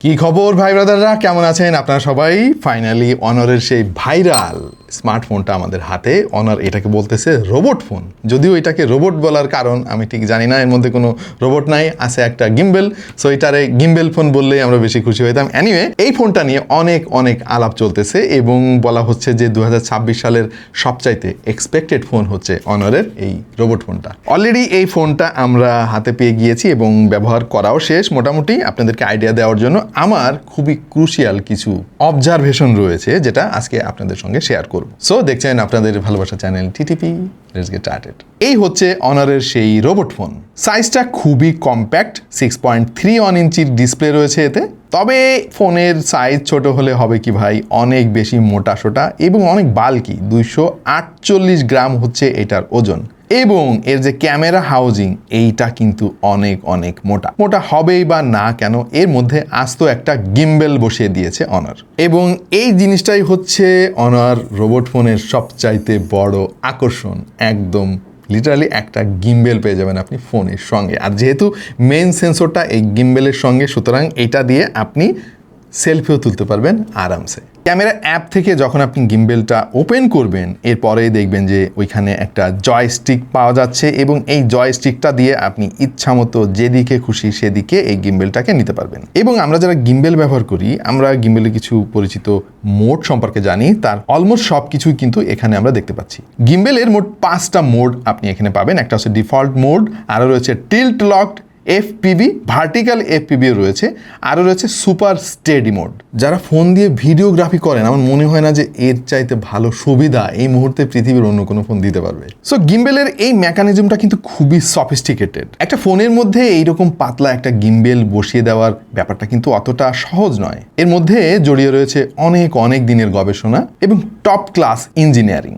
কি খবর ভাই ব্রাদাররা, কেমন আছেন আপনারা সবাই? ফাইনালি অনারের সেই ভাইরাল স্মার্টফোনটা আমাদের হাতে। অনার এটাকে বলতেছে রোবট ফোন, যদিও এটাকে রোবট বলার কারণ আমি ঠিক জানি না, এর মধ্যে কোনো রোবট নাই, আছে একটা গিম্বেল। সো এটারে গিম্বেল ফোন বললেই আমরা বেশি খুশি হইতাম। এনিওয়ে, এই ফোনটা নিয়ে অনেক আলাপ চলতেছে এবং বলা হচ্ছে যে 2026 সালের সবচাইতে এক্সপেক্টেড ফোন হচ্ছে অনারের এই রোবট ফোনটা। অলরেডি এই ফোনটা আমরা হাতে পেয়ে গিয়েছি এবং ব্যবহার করাও শেষ মোটামুটি। আপনাদেরকে আইডিয়া দেওয়ার জন্য আমার খুবই ক্রুশিয়াল কিছু অবজারভেশন রয়েছে, যেটা আজকে আপনাদের সঙ্গে শেয়ার করব। সো দেখছেন আপনাদের ভালোবাসা channel TTP. Let's get started. এই হচ্ছে অনারের সেই রোবট ফোন। সাইজটা খুবই কম্প্যাক্ট, 6.31 ইঞ্চির ডিসপ্লে রয়েছে এতে। তবে ফোনের সাইজ ছোট হলে হবে কি ভাই, অনেক বেশি মোটাসোটা এবং অনেক বাল্কি। 248 গ্রাম হচ্ছে এটার ওজন। এবং এর যে ক্যামেরা হাউজিং, এইটা কিন্তু অনেক মোটা হবেই বা না কেন, এর মধ্যে আস্ত একটা গিম্বেল বসিয়ে দিয়েছে অনার। এবং এই জিনিসটাই হচ্ছে অনার রোবট ফোনের সবচাইতে বড় আকর্ষণ। একদম লিটারালি একটা গিম্বেল পেয়ে যাবেন আপনি ফোনের সঙ্গে। আর যেহেতু মেইন সেন্সরটা এই গিম্বেলের সঙ্গে, সুতরাং এটা দিয়ে আপনি সেলফিও তুলতে পারবেন আরামসে। ক্যামেরা অ্যাপ থেকে যখন আপনি গিম্বেলটা ওপেন করবেন, এরপরেই দেখবেন যে ওইখানে একটা জয়স্টিক পাওয়া যাচ্ছে এবং এই জয়স্টিকটা দিয়ে আপনি ইচ্ছামতো যেদিকে খুশি সেদিকে এই গিম্বেলটাকে নিতে পারবেন। এবং আমরা যারা গিম্বেল ব্যবহার করি, আমরা গিম্বেলের কিছু পরিচিত মোড সম্পর্কে জানি, তার অলমোস্ট সব কিছুই কিন্তু এখানে আমরা দেখতে পাচ্ছি। গিম্বেলের মোট 5টা মোড আপনি এখানে পাবেন। একটা হচ্ছে ডিফল্ট মোড, আরও রয়েছে tilt locked, FPV, vertical FPV রয়েছে, আরও রয়েছে সুপার স্টেডি মোড। যারা ফোন দিয়ে ভিডিওগ্রাফি করেন, আমার মনে হয় না যে এর চাইতে ভালো সুবিধা এই মুহূর্তে পৃথিবীর অন্য কোনো ফোন দিতে পারবে। সো গিম্বেলের এই মেকানিজমটা কিন্তু খুবই সফিস্টিকেটেড। একটা ফোনের মধ্যে এইরকম পাতলা একটা গিম্বেল বসিয়ে দেওয়ার ব্যাপারটা কিন্তু অতটা সহজ নয়। এর মধ্যে জড়িয়ে রয়েছে অনেক দিনের গবেষণা এবং টপ ক্লাস ইঞ্জিনিয়ারিং।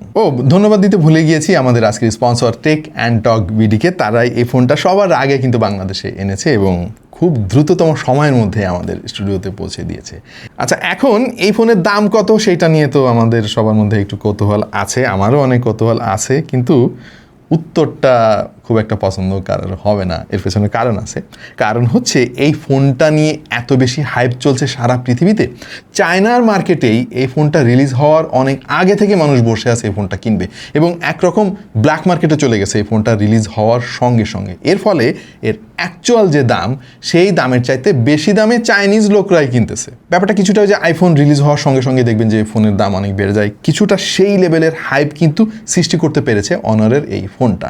ধন্যবাদ দিতে ভুলে গিয়েছি আমাদের আজকের স্পন্সর টেক অ্যান্ড টক বিডিকে। তারাই এই ফোনটা সবার আগে কিন্তু বাংলাদেশে এনেছে এবং খুব দ্রুততম সময়ের মধ্যে আমাদের স্টুডিওতে পৌঁছে দিয়েছে। আচ্ছা, এখন এই ফোনের দাম কত সেটা নিয়ে তো আমাদের সবার মধ্যে একটু কৌতূহল আছে, আমারও অনেক কৌতূহল আছে, কিন্তু উত্তরটা খুব একটা পছন্দ কারোর হবে না। এর পেছনে কারণ আছে। কারণ হচ্ছে এই ফোনটা নিয়ে এত বেশি হাইপ চলছে সারা পৃথিবীতে। চায়নার মার্কেটেই এই ফোনটা রিলিজ হওয়ার অনেক আগে থেকে মানুষ বসে আছে এই ফোনটা কিনবে এবং একরকম ব্ল্যাক মার্কেটে চলে গেছে এই ফোনটা রিলিজ হওয়ার সঙ্গে। এর ফলে এর অ্যাকচুয়াল যে দাম, সেই দামের চাইতে বেশি দামে চাইনিজ লোকরাই কিনতেছে। ব্যাপারটা কিছুটা যে আইফোন রিলিজ হওয়ার সঙ্গে দেখবেন যে ফোনের দাম অনেক বেড়ে যায়, কিছুটা সেই লেভেলের হাইপ কিন্তু সৃষ্টি করতে পেরেছে অনারের এই ফোনটা।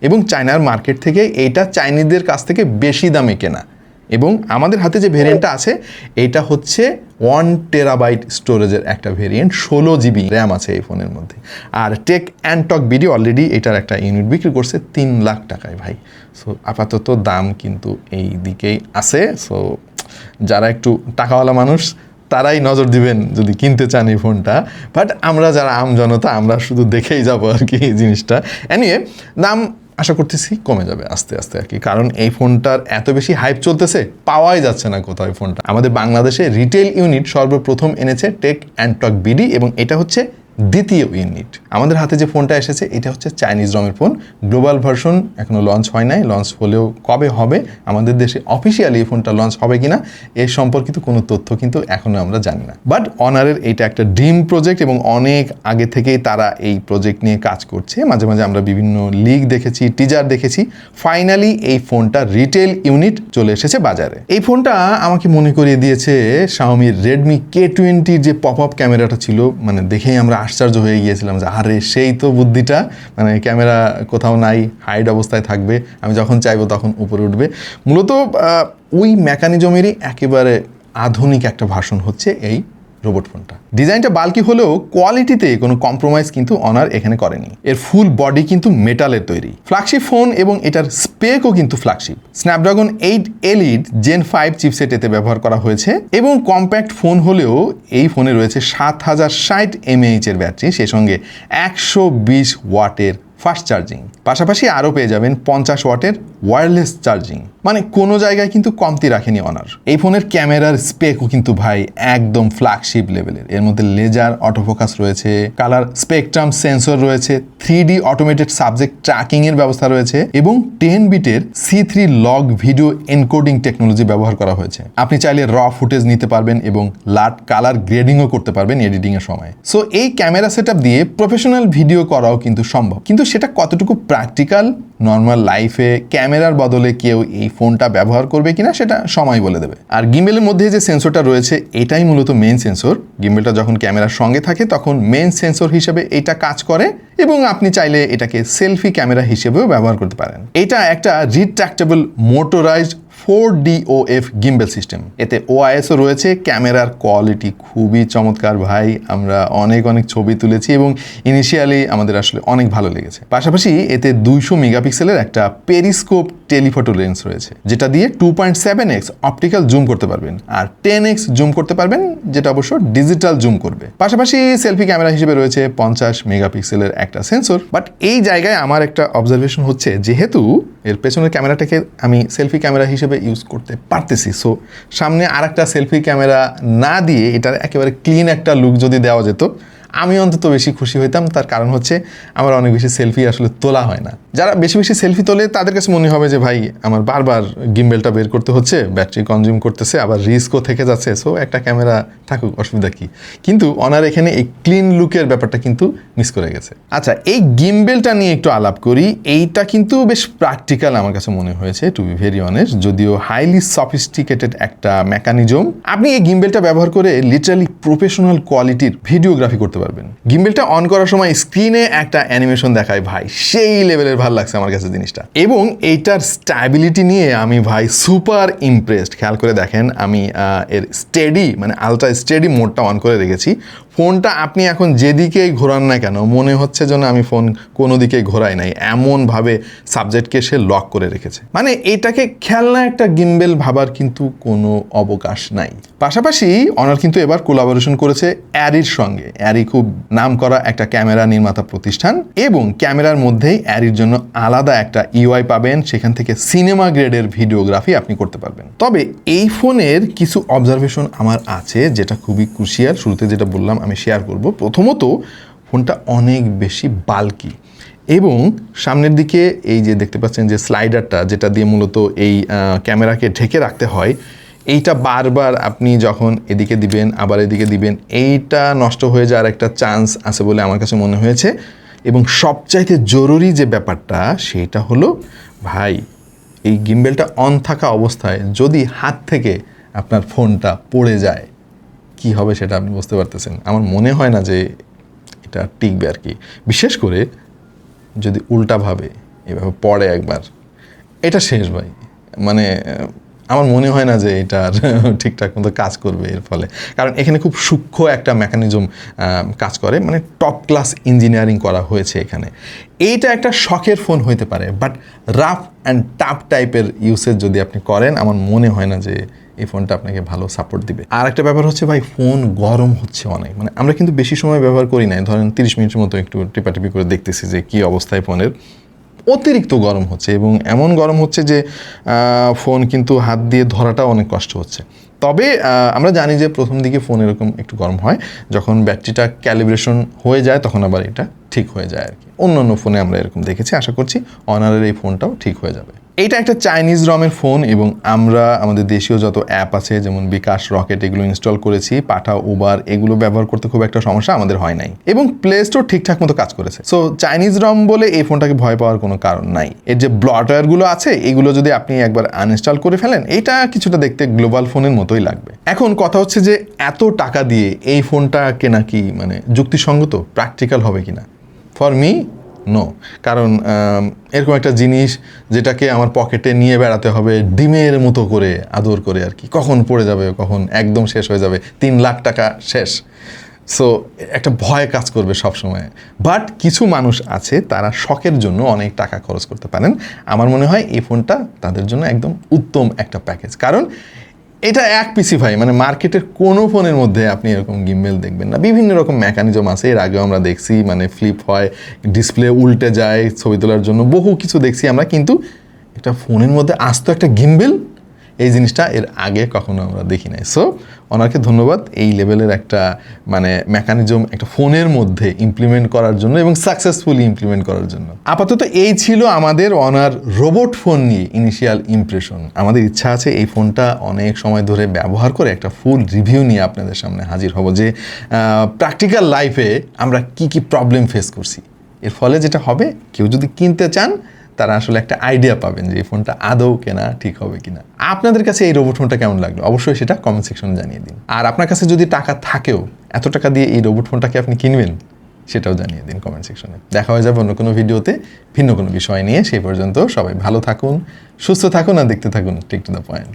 এবং চায়নার মার্কেট থেকে এইটা চাইনিজদের কাছ থেকে বেশি দামে কেনা। এবং আমাদের হাতে যে ভেরিয়েন্টটা আছে, এইটা হচ্ছে 1 টেরাবাইট স্টোরেজের একটা ভেরিয়েন্ট, 16 GB র্যাম আছে এই ফোনের মধ্যে। আর tech and talk BD already এটার একটা ইউনিট বিক্রি করছে 3 লাখ টাকায় ভাই। সো আপাতত দাম কিন্তু এই দিকেই আছে। সো যারা একটু টাকাওয়ালা মানুষ, তারাই নজর দিবেন যদি কিনতে চান এই ফোনটা। বাট আমরা যারা আম জনতা, আমরা শুধু দেখেই যাবো আর কি এই জিনিসটা। এনিওয়ে, দাম আশা করতেছি কমে যাবে আস্তে আর কি, কারণ এই ফোনটার এত বেশি হাইপ চলতেছে, পাওয়াই যাচ্ছে না কোথাও। এই ফোনটা আমাদের বাংলাদেশে রিটেল ইউনিট সর্বপ্রথম এনেছে টেক অ্যান্ড টক বিডি এবং এটা হচ্ছে দ্বিতীয় ইউনিট। আমাদের হাতে যে ফোনটা এসেছে এটা হচ্ছে চাইনিজ রমের ফোন। গ্লোবাল ভার্সন এখনো লঞ্চ হয় নাই, লঞ্চ হলেও কবে হবে, আমাদের দেশে অফিসিয়ালি এই ফোনটা লঞ্চ হবে কিনা এর সম্পর্কিত কোনো তথ্য কিন্তু এখনো আমরা জানি না। বাট অনারের এইটা একটা ড্রিম প্রজেক্ট এবং অনেক আগে থেকেই তারা এই প্রজেক্ট নিয়ে কাজ করছে। মাঝে আমরা বিভিন্ন লিগ দেখেছি, টিজার দেখেছি। ফাইনালি এই ফোনটা রিটেল ইউনিট চলে এসেছে বাজারে। এই ফোনটা আমাকে মনে করিয়ে দিয়েছে Xiaomi Redmi K20 যে পপ আপ ক্যামেরাটা ছিল, মানে দেখেই আমরা আশ্চর্য হয়ে গিয়েছিলাম যে আরে সেই তো বুদ্ধিটা, মানে ক্যামেরা কোথাও নাই, হাইড অবস্থায় থাকবে, আমি যখন চাইবো তখন উপরে উঠবে। মূলত ওই মেকানিজমেরই একেবারে আধুনিক একটা ভার্সন হচ্ছে এই রোবট ফোনটা। ডিজাইনটা বাল্কি হলেও কোয়ালিটিতে কোনো কম্প্রোমাইজ কিন্তু অনার এখানে করেনি। এর ফুল বডি কিন্তু মেটালের তৈরি। ফ্ল্যাগশিপ ফোন এবং এটার স্পেকও কিন্তু flagship. Snapdragon 8 Elite Gen 5 chipset এতে ব্যবহার করা হয়েছে এবং কম্প্যাক্ট ফোন হলেও এই ফোনে রয়েছে 7060 mAh এর ব্যাটারি, সেই সঙ্গে 120 ওয়াটের ফাস্ট চার্জিং। পাশাপাশি আরও পেয়ে যাবেন 50 ওয়াটের ওয়্যারলেস চার্জিং। মানে কোনো জায়গায় কিন্তু কমতি রাখেনি অনার। এই ফোনের ক্যামেরার স্পেকও কিন্তু ভাই একদম ফ্ল্যাগশিপ লেভেলের। এর মধ্যে লেজার অটোফোকাস রয়েছে, কালার স্পেকট্রাম সেন্সর রয়েছে, 3D অটোমেটেড সাবজেক্ট ট্র্যাকিং এর ব্যবস্থা রয়েছে এবং 10 বিটের C3 log video encoding technology ব্যবহার করা হয়েছে। আপনি চাইলে র ফুটেজ নিতে পারবেন এবং লাট কালার গ্রেডিংও করতে পারবেন এডিটিং এর সময়। সো এই ক্যামেরা সেটআপ দিয়ে প্রফেশনাল ভিডিও করাও কিন্তু সম্ভব, কিন্তু সেটা কতটুকু প্র্যাকটিক্যাল নর্মাল লাইফে ক্যামেরার বদলে কেউ এই ফোনটা ব্যবহার করবে কিনা সেটা সময় বলে দেবে। আর গিম্বেলের মধ্যে যে সেন্সরটা রয়েছে এটাই মূলত মেইন সেন্সর। গিম্বেলটা যখন ক্যামেরার সঙ্গে থাকে তখন মেইন সেন্সর হিসেবে এটা কাজ করে এবং আপনি চাইলে এটাকে সেলফি ক্যামেরা হিসেবেও ব্যবহার করতে পারেন। এটা একটা retractable motorised 4DOF gimbal system. এতে OISও রয়েছে। ক্যামেরার কোয়ালিটি খুবই চমৎকার ভাই, আমরা অনেক ছবি তুলেছি এবং ইনিশিয়ালি আমাদের আসলে অনেক ভালো লেগেছে। পাশাপাশি এতে 200 মেগাপিক্সেলের একটা পেরিস্কোপ টেলিফটো লেন্স রয়েছে, যেটা দিয়ে 2.7x অপটিক্যাল জুম করতে পারবেন আর 10x জুম করতে পারবেন, যেটা অবশ্য ডিজিটাল জুম করবে। পাশাপাশি সেলফি ক্যামেরা হিসেবে রয়েছে 50 মেগাপিক্সেলের একটা সেন্সর। বাট এই জায়গায় আমার একটা অবজারভেশন হচ্ছে, যেহেতু এর পেছনের ক্যামেরাটাকে আমি সেলফি ক্যামেরা হিসেবে ইউজ করতে পারতেছি, সো সামনে আর একটা সেলফি ক্যামেরা না দিয়ে এটার একেবারে ক্লিন একটা লুক যদি দেওয়া যেত, আমি অন্তত বেশি খুশি হইতাম। তার কারণ হচ্ছে আমার অনেক বেশি সেলফি আসলে তোলা হয় না। যারা বেশি সেলফি তোলে তাদের কাছে মনে হবে যে ভাই আমার বারবার গিম্বেলটা বের করতে হচ্ছে, ব্যাটারি কনজিউম করতেছে, আবার রিস্কও থেকে যাচ্ছে, সো একটা ক্যামেরা থাকুক, অসুবিধা কি। কিন্তু অনার এখানে এই ক্লিন লুকের ব্যাপারটা কিন্তু মিস করে গেছে। আচ্ছা, এই গিম্বেলটা নিয়ে একটু আলাপ করি। এইটা কিন্তু বেশ প্র্যাকটিক্যাল আমার কাছে মনে হয়েছে, টু বি ভেরি অনেস্ট। যদিও হাইলি সফিস্টিকেটেড একটা মেকানিজম, আপনি এই গিম্বেলটা ব্যবহার করে লিটারালি প্রফেশনাল কোয়ালিটির ভিডিওগ্রাফি করতে পারবেন। গিম্বেলটা অন করার সময় স্ক্রিনে একটা অ্যানিমেশন দেখায় ভাই, সেই লেভেলের ভালো লাগছে আমার কাছে জিনিসটা। এবং এইটার স্ট্যাবিলিটি নিয়ে আমি ভাই সুপার ইমপ্রেসড। খেয়াল করে দেখেন, আমি এর স্টেডি মানে আলট্রা স্টেডি মোডটা অন করে রেখেছি। ফোনটা আপনি এখন যেদিকেই ঘোরান না কেন মনে হচ্ছে যেন আমি ফোন কোনো দিকেই ঘোরাই নাই, এমনভাবে সাবজেক্টকে সে লক করে রেখেছে। মানে এটাকে খেলনা একটা গিম্বেল ভাবার কিন্তু কোনো অবকাশ নাই। পাশাপাশি অনার কিন্তু এবার কোলাবোরেশন করেছে অ্যারির সঙ্গে। অ্যারি খুব নাম করা একটা ক্যামেরা নির্মাতা প্রতিষ্ঠান এবং ক্যামেরার মধ্যেই অ্যারির জন্য আলাদা একটা UI পাবেন, সেখান থেকে সিনেমা গ্রেডের ভিডিওগ্রাফি আপনি করতে পারবেন। তবে এই ফোনের কিছু অবজারভেশন আমার আছে যেটা খুবই ক্রুশিয়াল। শুরুতে যেটা বললাম আমি শেয়ার করব। প্রথমত, ফোনটা অনেক বেশি বাল্কি এবং সামনের দিকে এই যে দেখতে পাচ্ছেন যে স্লাইডারটা, যেটা দিয়ে মূলত এই ক্যামেরাকে ঢেকে রাখতে হয়, এইটা বারবার আপনি যখন এদিকে দিবেন আবার এদিকে দিবেন, এইটা নষ্ট হয়ে যাওয়ার একটা চান্স আছে বলে আমার কাছে মনে হয়েছে। এবং সবচাইতে জরুরি যে ব্যাপারটা সেটা হলো ভাই, এই গিম্বেলটা অন থাকা অবস্থায় যদি হাত থেকে আপনার ফোনটা পড়ে যায় কি হবে সেটা আপনি বুঝতে পারতেছেন। আমার মনে হয় না যে এটা টিকবে আর কি, বিশেষ করে যদি উল্টাভাবে এভাবে পড়ে একবার, এটা শেষ ভাই। মানে আমার মনে হয় না যে এটা ঠিকঠাক মতো কাজ করবে এর ফলে, কারণ এখানে খুব সূক্ষ্ম একটা মেকানিজম কাজ করে, মানে টপ ক্লাস ইঞ্জিনিয়ারিং করা হয়েছে এখানে। এইটা একটা শখের ফোন হইতে পারে, বাট রাফ অ্যান্ড টাফ টাইপের ইউসেজ যদি আপনি করেন, আমার মনে হয় না যে এই ফোনটা আপনাকে ভালো সাপোর্ট দিবে। আর একটা ব্যাপার হচ্ছে ভাই, ফোন গরম হচ্ছে অনেক। মানে আমরা কিন্তু বেশি সময় ব্যবহার করি নাই, ধরেন 30 মিনিটের মতো একটু টিপাটিপি করে দেখতেছি যে কী অবস্থায় ফোনের। অতিরিক্ত গরম হচ্ছে এবং এমন গরম হচ্ছে যে ফোন কিন্তু হাত দিয়ে ধরাটাও অনেক কষ্ট হচ্ছে। তবে আমরা জানি যে প্রথম দিকে ফোন এরকম একটু গরম হয়, যখন ব্যাটারিটা ক্যালিব্রেশন হয়ে যায় তখন আবার এটা ঠিক হয়ে যায় আর কি। অন্য ফোনে আমরা এরকম দেখেছি, আশা করছি অনারের এই ফোনটাও ঠিক হয়ে যাবে। এইটা একটা চাইনিজ রমের ফোন এবং আমরা আমাদের দেশীয় যত অ্যাপ আছে যেমন বিকাশ, রকেট, এগুলো ইনস্টল করেছি। পাঠা, উবার এগুলো ব্যবহার করতে খুব একটা সমস্যা আমাদের হয় নাই এবং প্লে স্টোর ঠিকঠাক মতো কাজ করেছে। সো চাইনিজ রম বলে এই ফোনটাকে ভয় পাওয়ার কোনো কারণ নাই। এর যে ব্লটওয়্যারগুলো আছে এগুলো যদি আপনি একবার আনইনস্টল করে ফেলেন, এটা কিছুটা দেখতে গ্লোবাল ফোনের মতোই লাগবে। এখন কথা হচ্ছে যে এত টাকা দিয়ে এই ফোনটা কেনা কি মানে যুক্তিসঙ্গত, প্র্যাকটিক্যাল হবে কিনা? For me no. কারণ এরকম একটা জিনিস যেটাকে আমার পকেটে নিয়ে বেড়াতে হবে ডিমের মতো করে আদর করে আর কি, কখন পড়ে যাবে, কখন একদম শেষ হয়ে যাবে, 3 লাখ টাকা শেষ। সো একটা ভয় কাজ করবে সবসময়। বাট কিছু মানুষ আছে তারা শখের জন্য অনেক টাকা খরচ করতে পারেন। আমার মনে হয় এই ফোনটা তাদের জন্য একদম উত্তম একটা প্যাকেজ, কারণ এটা এক পিসি ভাই। মানে মার্কেটের কোনো ফোনের মধ্যে আপনি এরকম গিম্বেল দেখবেন না। বিভিন্ন রকম মেকানিজম আছে, এর আগেও আমরা দেখছি, মানে ফ্লিপ হয়, ডিসপ্লে উল্টে যায় ছবি তোলার জন্য, বহু কিছু দেখছি আমরা, কিন্তু একটা ফোনের মধ্যে আসতো একটা গিম্বেল, এই জিনিসটা এর আগে কখনো আমরা দেখি নাই। সো ওনাকে ধন্যবাদ এই লেভেলের একটা মানে মেকানিজম একটা ফোনের মধ্যে ইমপ্লিমেন্ট করার জন্য এবং সাকসেসফুলি ইমপ্লিমেন্ট করার জন্য। আপাতত এই ছিল আমাদের অনার রোবট ফোন নিয়ে ইনিশিয়াল ইমপ্রেশন। আমাদের ইচ্ছা আছে এই ফোনটা অনেক সময় ধরে ব্যবহার করে একটা ফুল রিভিউ নিয়ে আপনাদের সামনে হাজির হব, যে প্র্যাকটিক্যাল লাইফে আমরা কি কি প্রবলেম ফেস করছি। এর ফলে যেটা হবে, কেউ যদি কিনতে চান তারা আসলে একটা আইডিয়া পাবেন যে এই ফোনটা আদৌ কেনা ঠিক হবে কিনা। আপনাদের কাছে এই রোবট ফোনটা কেমন লাগলো অবশ্যই সেটা কমেন্ট সেকশনে জানিয়ে দিন। আর আপনার কাছে যদি টাকা থাকেও, এত টাকা দিয়ে এই রোবট ফোনটাকে আপনি কিনবেন সেটাও জানিয়ে দিন কমেন্ট সেকশনে। দেখা হয়ে যাবে অন্য কোনো ভিডিওতে ভিন্ন কোনো বিষয় নিয়ে। সেই পর্যন্ত সবাই ভালো থাকুন, সুস্থ থাকুন আর দেখতে থাকুন ঠিক টু দ্য পয়েন্ট।